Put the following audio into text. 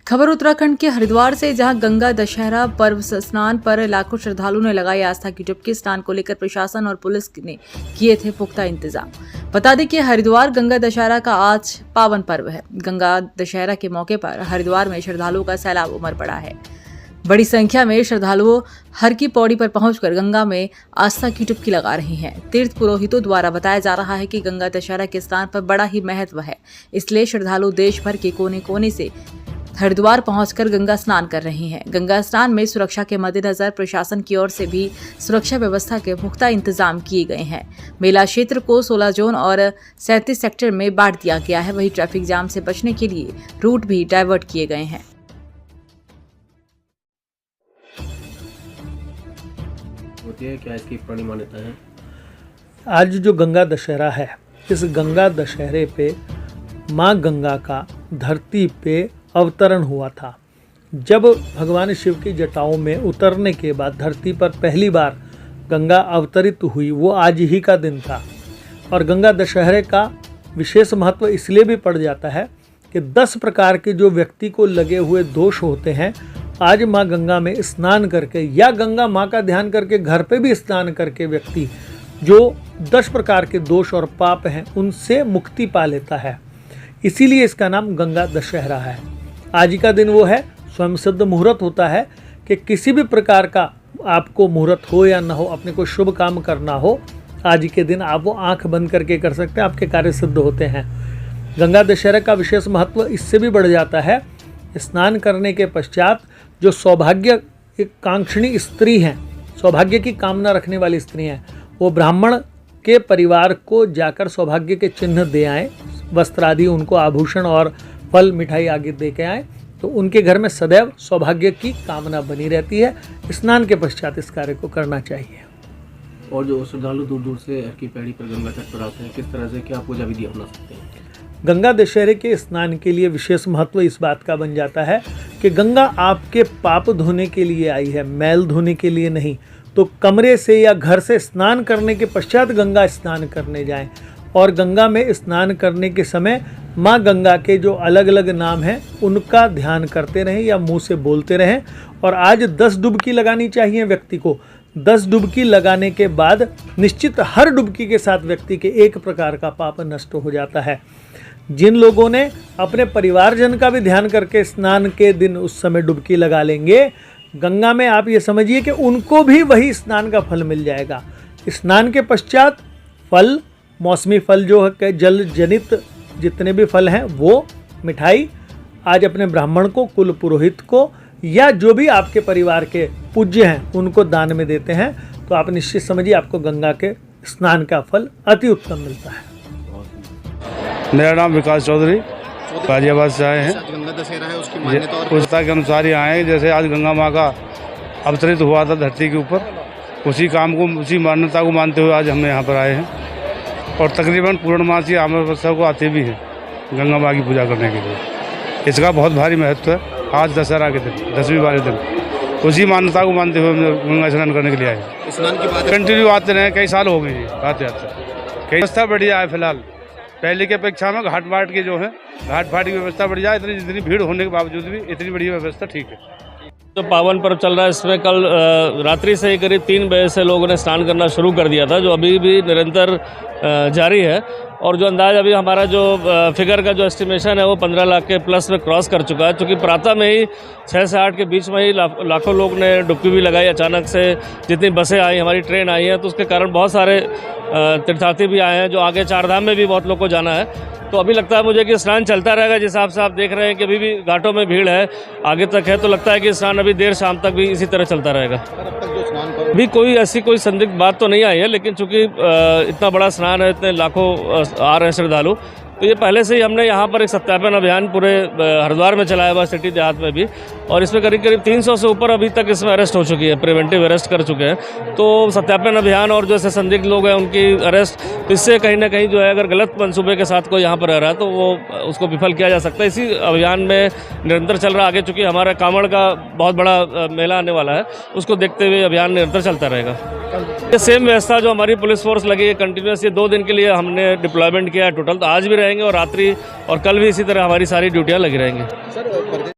खबर उत्तराखंड के हरिद्वार से, जहां गंगा दशहरा पर्व स्नान पर लाखों श्रद्धालुओं ने लगाई आस्था की डुबकी। स्नान को लेकर प्रशासन और पुलिस ने किए थे पुख्ता इंतजाम। बता दें कि हरिद्वार गंगा दशहरा का आज पावन पर्व है। गंगा दशहरा के मौके पर हरिद्वार में श्रद्धालुओं का सैलाब उमड़ पड़ा है। बड़ी संख्या में श्रद्धालुओं हर की पौड़ी पर पहुंचकर गंगा में आस्था की डुबकी लगा रहे हैं। तीर्थ पुरोहितों द्वारा बताया जा रहा है कि गंगा दशहरा के स्नान पर बड़ा ही महत्व है, इसलिए श्रद्धालु देश भर के कोने कोने से हरिद्वार पहुंचकर गंगा स्नान कर रहे हैं। गंगा स्नान में सुरक्षा के मद्देनजर प्रशासन की ओर से भी सुरक्षा व्यवस्था के पुख्ता इंतजाम किए गए हैं। मेला क्षेत्र को 16 जोन और 37 सेक्टर में बांट दिया गया है। वहीं ट्रैफिक जाम से बचने के लिए रूट भी डाइवर्ट किए गए हैं। क्या इसकी पुरानी मान्यता है? आज जो गंगा दशहरा है, इस गंगा दशहरे पे माँ गंगा का धरती पे अवतरण हुआ था। जब भगवान शिव की जटाओं में उतरने के बाद धरती पर पहली बार गंगा अवतरित हुई, वो आज ही का दिन था। और गंगा दशहरे का विशेष महत्व इसलिए भी पड़ जाता है कि 10 प्रकार के जो व्यक्ति को लगे हुए दोष होते हैं, आज माँ गंगा में स्नान करके या गंगा माँ का ध्यान करके घर पे भी स्नान करके व्यक्ति जो 10 प्रकार के दोष और पाप हैं उनसे मुक्ति पा लेता है। इसीलिए इसका नाम गंगा दशहरा है। आज का दिन वो है, स्वयं सिद्ध मुहूर्त होता है कि किसी भी प्रकार का आपको मुहूर्त हो या ना हो, अपने को शुभ काम करना हो, आज के दिन आप वो आंख बंद करके कर सकते हैं, आपके कार्य सिद्ध होते हैं। गंगा दशहरा का विशेष महत्व इससे भी बढ़ जाता है। स्नान करने के पश्चात जो सौभाग्य कांक्षणी स्त्री हैं, सौभाग्य की कामना रखने वाली स्त्री हैं, वो ब्राह्मण के परिवार को जाकर सौभाग्य के चिन्ह दे आएँ, वस्त्र आदि उनको आभूषण और फल मिठाई आगे दे के आए, तो उनके घर में सदैव सौभाग्य की कामना बनी रहती है। स्नान के पश्चात इस कार्य को करना चाहिए। और जो श्रद्धालु दूर दूर से हर की पैड़ी पर गंगा तट पर आते हैं, किस तरह से क्या पूजा विधि अपना सकते हैं? गंगा दशहरे के स्नान के लिए विशेष महत्व इस बात का बन जाता है कि गंगा आपके पाप धोने के लिए आई है, मैल धोने के लिए नहीं। तो कमरे से या घर से स्नान करने के पश्चात गंगा स्नान करने जाएं और गंगा में स्नान करने के समय माँ गंगा के जो अलग अलग नाम हैं उनका ध्यान करते रहें या मुंह से बोलते रहें। और आज 10 डुबकी लगानी चाहिए व्यक्ति को। 10 डुबकी लगाने के बाद निश्चित हर डुबकी के साथ व्यक्ति के एक प्रकार का पाप नष्ट हो जाता है। जिन लोगों ने अपने परिवारजन का भी ध्यान करके स्नान के दिन उस समय डुबकी लगा लेंगे गंगा में, आप ये समझिए कि उनको भी वही स्नान का फल मिल जाएगा। स्नान के पश्चात फल, मौसमी फल जो है, जल जनित जितने भी फल हैं, वो मिठाई आज अपने ब्राह्मण को, कुल पुरोहित को या जो भी आपके परिवार के पूज्य हैं उनको दान में देते हैं। तो आप निश्चित समझिए आपको गंगा के स्नान का फल अति उत्तम मिलता है। मेरा नाम विकास चौधरी, गाजियाबाद से आए हैं। गंगा दशहरा है, उसकी मान्यता और पुस्तक के अनुसार ही आए हैं। जैसे आज गंगा माँ का अवतरित हुआ था धरती के ऊपर, उसी काम को, उसी मान्यता को मानते हुए आज हम यहाँ पर आए हैं। और तकरीबन पूर्णमासी अमावस्या को आते भी हैं गंगा माँ की पूजा करने के लिए। इसका बहुत भारी महत्व है। आज दशहरा के दिन, 10वीं वाले दिन, उसी मान्यता को मानते हुए हम गंगा स्नान करने के लिए आए। स्नान के बाद कंटिन्यू आते रहे, कई साल हो गए जी आते आते। कई व्यवस्था बढ़िया है फिलहाल, पहले की अपेक्षा में घाट बाट की जो है, घाट फाट की व्यवस्था बढ़िया है। जितनी भीड़ होने के बावजूद भी इतनी बढ़िया व्यवस्था ठीक है। जो पावन पर्व चल रहा है, इसमें कल रात्रि से ही करीब 3 बजे से लोगों ने स्नान करना शुरू कर दिया था, जो अभी भी निरंतर जारी है। और जो अंदाज अभी हमारा जो फिगर का जो एस्टिमेशन है वो 15 लाख के प्लस में क्रॉस कर चुका है। क्योंकि प्रातः में ही 6 से 8 के बीच में ही लाखों लोग ने डुबकी भी लगाई। अचानक से जितनी बसें आई, हमारी ट्रेन आई है, तो उसके कारण बहुत सारे तीर्थार्थी भी आए हैं। जो आगे 4 धाम में भी बहुत लोग को जाना है। तो अभी लगता है मुझे कि स्नान चलता रहेगा। जिस हिसाब से आप देख रहे हैं कि अभी भी घाटों में भीड़ है, आगे तक है, तो लगता है कि स्नान अभी देर शाम तक भी इसी तरह चलता रहेगा। अभी कोई ऐसी कोई संदिग्ध बात तो नहीं आई है, लेकिन चूंकि इतना बड़ा स्नान है, इतने लाखों आ रहे हैं श्रद्धालु, तो ये पहले से ही हमने यहाँ पर एक सत्यापन अभियान पूरे हरिद्वार में चलाया हुआ, सिटी देहात में भी। और इसमें करीब 300 से ऊपर अभी तक इसमें अरेस्ट हो चुकी है, प्रिवेंटिव अरेस्ट कर चुके हैं। तो सत्यापन अभियान और जैसे संदिग्ध लोग हैं उनकी अरेस्ट, तो इससे कहीं ना कहीं जो है, अगर गलत मंसूबे के साथ कोई यहाँ पर रह रहा है तो वो उसको विफल किया जा सकता है। इसी अभियान में निरंतर चल रहा। आगे चूँकि हमारा कांवड़ का बहुत बड़ा मेला आने वाला है, उसको देखते हुए अभियान निरंतर चलता रहेगा। ये सेम व्यवस्था जो हमारी पुलिस फोर्स लगी है कंटिन्यूस, ये 2 दिन के लिए हमने डिप्लॉयमेंट किया है टोटल। तो आज भी रहेंगे और रात्रि और कल भी इसी तरह हमारी सारी ड्यूटियाँ लगी रहेंगी।